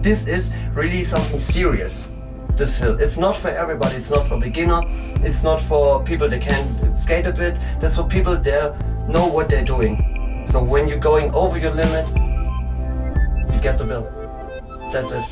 this is really something serious. This hill, it's not for everybody, it's not for beginner, it's not for people that can skate a bit, that's for people that know what they're doing. So when you're going over your limit, you get the bill. That's it.